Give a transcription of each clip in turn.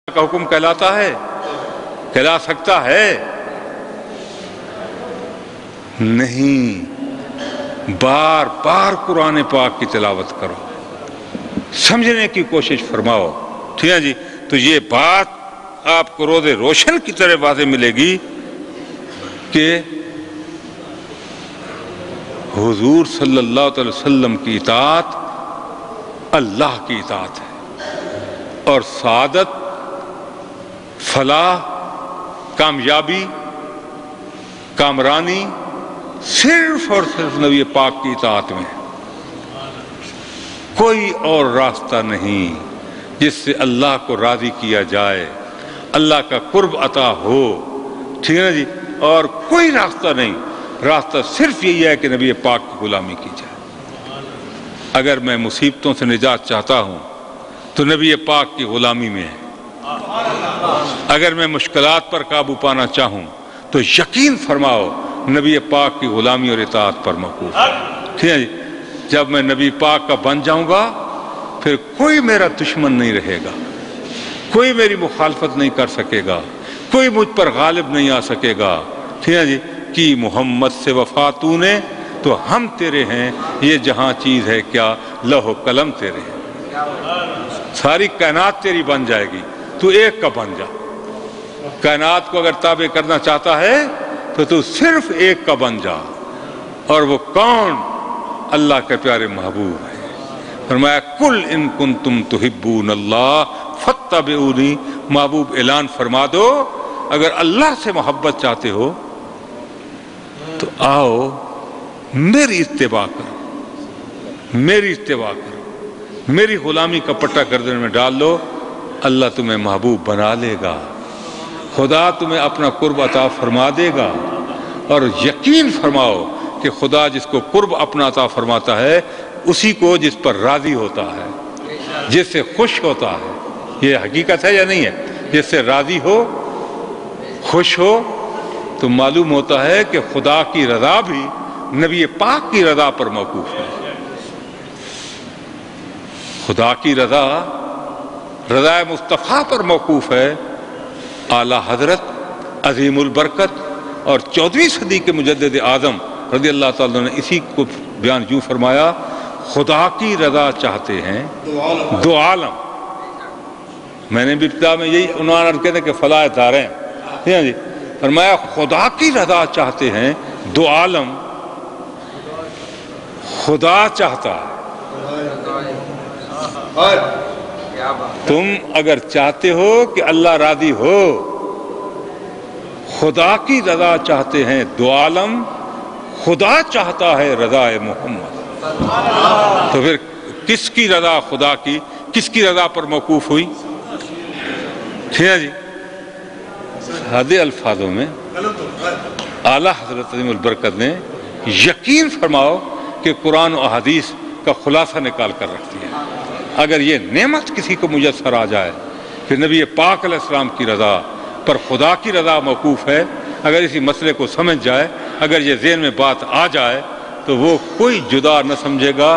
کا حکم کہلاتا ہے؟ کہلا سکتا ہے؟ نہیں. بار بار قرآن پاک کی تلاوت کرو، سمجھنے کی کوشش فرماؤ. ٹھیک ہے جی. تو یہ بات آپ کو روز روشن کی طرح واضح ملے گی کہ حضور صلی اللہ علیہ وسلم کی اطاعت اللہ کی اطاعت ہے، اور سعادت، فلاح، کامیابی، کامرانی صرف اور صرف نبی پاک کی اطاعت میں. کوئی اور راستہ نہیں جس سے اللہ کو راضی کیا جائے، اللہ کا قرب عطا ہو. ٹھیک ہے جی. اور کوئی راستہ نہیں، راستہ صرف یہی ہے کہ نبی پاک کی غلامی کی جائے. اگر میں مصیبتوں سے نجات چاہتا ہوں تو نبی پاک کی غلامی میں ہے. اگر میں مشکلات پر قابو پانا چاہوں تو یقین فرماؤ نبی پاک کی غلامی اور اطاعت پر موقوف. ٹھیک ہے جی. جب میں نبی پاک کا بن جاؤں گا پھر کوئی میرا دشمن نہیں رہے گا، کوئی میری مخالفت نہیں کر سکے گا، کوئی مجھ پر غالب نہیں آ سکے گا. ٹھیک ہے جی. کہ محمد سے وفا تو نے تو ہم تیرے ہیں، یہ جہاں چیز ہے کیا لوح و قلم تیرے ہیں. ساری کائنات تیری بن جائے گی، تو ایک کا بن جا. کائنات کو اگر تابع کرنا چاہتا ہے تو تو صرف ایک کا بن جا. اور وہ کون؟ اللہ کے پیارے محبوب ہے. فرمایا کل ان کنتم تحبون اللہ فاتبعونی. محبوب اعلان فرما دو اگر اللہ سے محبت چاہتے ہو تو آؤ میری اتباع کرو، میری اتباع کرو، میری غلامی کا پٹا گردن میں ڈال لو. اللہ تمہیں محبوب بنا لے گا، خدا تمہیں اپنا قرب عطا فرما دے گا. اور یقین فرماؤ کہ خدا جس کو قرب اپنا عطا فرماتا ہے اسی کو جس پر راضی ہوتا ہے، جس سے خوش ہوتا ہے. یہ حقیقت ہے یا نہیں ہے؟ جس سے راضی ہو، خوش ہو، تو معلوم ہوتا ہے کہ خدا کی رضا بھی نبی پاک کی رضا پر موقوف ہے. خدا کی رضا رضا مصطفیٰ پر موقوف ہے. اعلیٰ حضرت عظیم البرکت اور 14ویں صدی کے مجدد اعظم رضی اللہ تعالیٰ نے اسی کو بیان یوں فرمایا، خدا کی رضا چاہتے ہیں دو عالم. میں نے بھی ابتدا میں یہی عنوان عرض کیا تھا کہ فلاح داریں. جی. فرمایا خدا کی رضا چاہتے ہیں دو عالم. خدا چاہتا ہے، تم اگر چاہتے ہو کہ اللہ راضی ہو، خدا کی رضا چاہتے ہیں دو عالم. خدا چاہتا ہے رضا محمد. تو پھر کس کی رضا خدا کی کس کی رضا پر موقوف ہوئی؟ ٹھیک ہے جی. سادے الفاظوں میں اعلیٰ حضرت عظیم البرکت نے یقین فرماؤ کہ قرآن و احادیث کا خلاصہ نکال کر رکھتی ہے. اگر یہ نعمت کسی کو میسر آ جائے کہ نبی پاک علیہ السلام کی رضا پر خدا کی رضا موقوف ہے، اگر اسی مسئلے کو سمجھ جائے، اگر یہ ذہن میں بات آ جائے تو وہ کوئی جدا نہ سمجھے گا.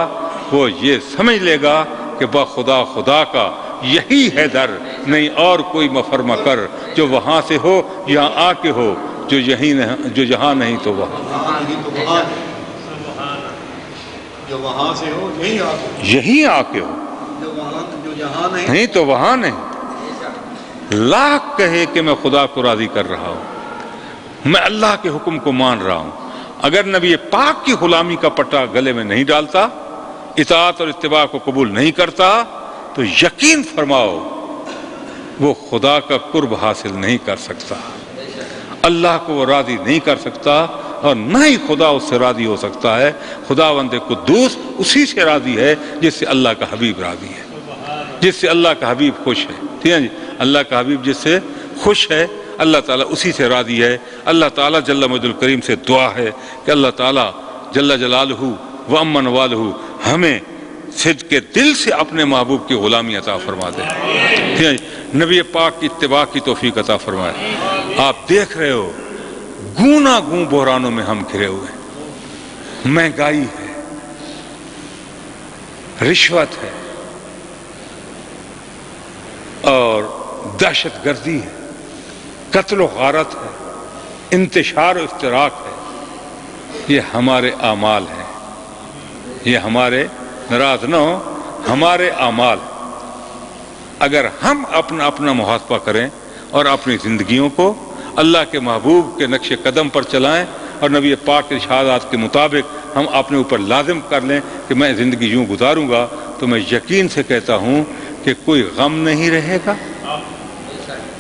وہ یہ سمجھ لے گا کہ با خدا خدا کا یہی ہے در، نہیں اور کوئی مفر مکر. جو وہاں سے ہو یہاں آ کے ہو، جو یہاں نہیں تو وہاں. جو وہاں سے ہو یہی آ کے ہو، جو جہاں نہیں تو وہاں نہیں. لاکھ کہے کہ میں خدا کو راضی کر رہا ہوں، میں اللہ کے حکم کو مان رہا ہوں، اگر نبی پاک کی غلامی کا پٹا گلے میں نہیں ڈالتا، اطاعت اور اتباع کو قبول نہیں کرتا، تو یقین فرماؤ وہ خدا کا قرب حاصل نہیں کر سکتا، اللہ کو وہ راضی نہیں کر سکتا، اور نہ ہی خدا اس سے راضی ہو سکتا ہے. خداوند قدوس اسی سے راضی ہے جس سے اللہ کا حبیب راضی ہے، جس سے اللہ کا حبیب خوش ہے. ٹھیک ہے جی. اللہ کا حبیب جس سے خوش ہے اللہ تعالیٰ اسی سے راضی ہے. اللہ تعالیٰ جل مجد الکریم سے دعا ہے کہ اللہ تعالیٰ جل جلالہ و امن والہ ہمیں صدق کے دل سے اپنے محبوب کی غلامی عطا فرما دے. ٹھیک ہے جی. نبی پاک کی اتباع کی توفیق عطا فرمائے. آپ دیکھ رہے ہو گونا گوں بحرانوں میں ہم گھرے ہوئے ہیں. مہنگائی ہے، رشوت ہے، اور دہشت گردی ہے، قتل و غارت ہے، انتشار و افتراق ہے، یہ ہمارے اعمال ہیں، یہ ہمارے، ناراض نہ ہو، ہمارے اعمال ہیں۔ اگر ہم اپنا محاسبہ کریں اور اپنی زندگیوں کو اللہ کے محبوب کے نقش قدم پر چلائیں اور نبی پاک کے ارشادات کے مطابق ہم اپنے اوپر لازم کر لیں کہ میں زندگی یوں گزاروں گا، تو میں یقین سے کہتا ہوں کہ کوئی غم نہیں رہے گا،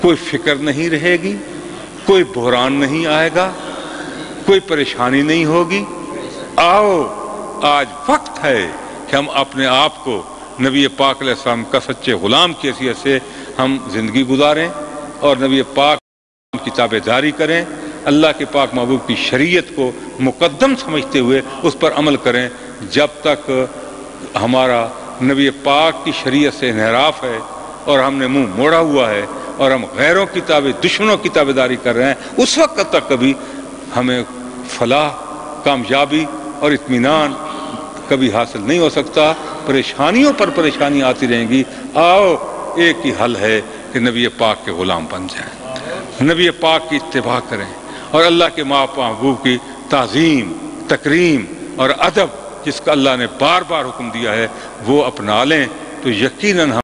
کوئی فکر نہیں رہے گی، کوئی بحران نہیں آئے گا، کوئی پریشانی نہیں ہوگی۔ آؤ آج وقت ہے کہ ہم اپنے آپ کو نبی پاک علیہ السلام کا سچے غلام کی حیثیت سے ہم زندگی گزاریں اور نبی پاک کی تابعداری کریں، اللہ کے پاک محبوب کی شریعت کو مقدم سمجھتے ہوئے اس پر عمل کریں۔ جب تک ہمارا نبی پاک کی شریعت سے انحراف ہے اور ہم نے منہ موڑا ہوا ہے اور ہم غیروں کی دشمنوں کی تابعداری کر رہے ہیں، اس وقت تک کبھی ہمیں فلاح، کامیابی اور اطمینان کبھی حاصل نہیں ہو سکتا، پریشانیوں پر پریشانی آتی رہیں گی۔ آؤ ایک ہی حل ہے کہ نبی پاک کے غلام بن جائیں، نبی پاک کی اتباع کریں اور اللہ کے محبوب کی تعظیم، تکریم اور ادب جس کا اللہ نے بار بار حکم دیا ہے وہ اپنا لیں، تو یقیناً ہم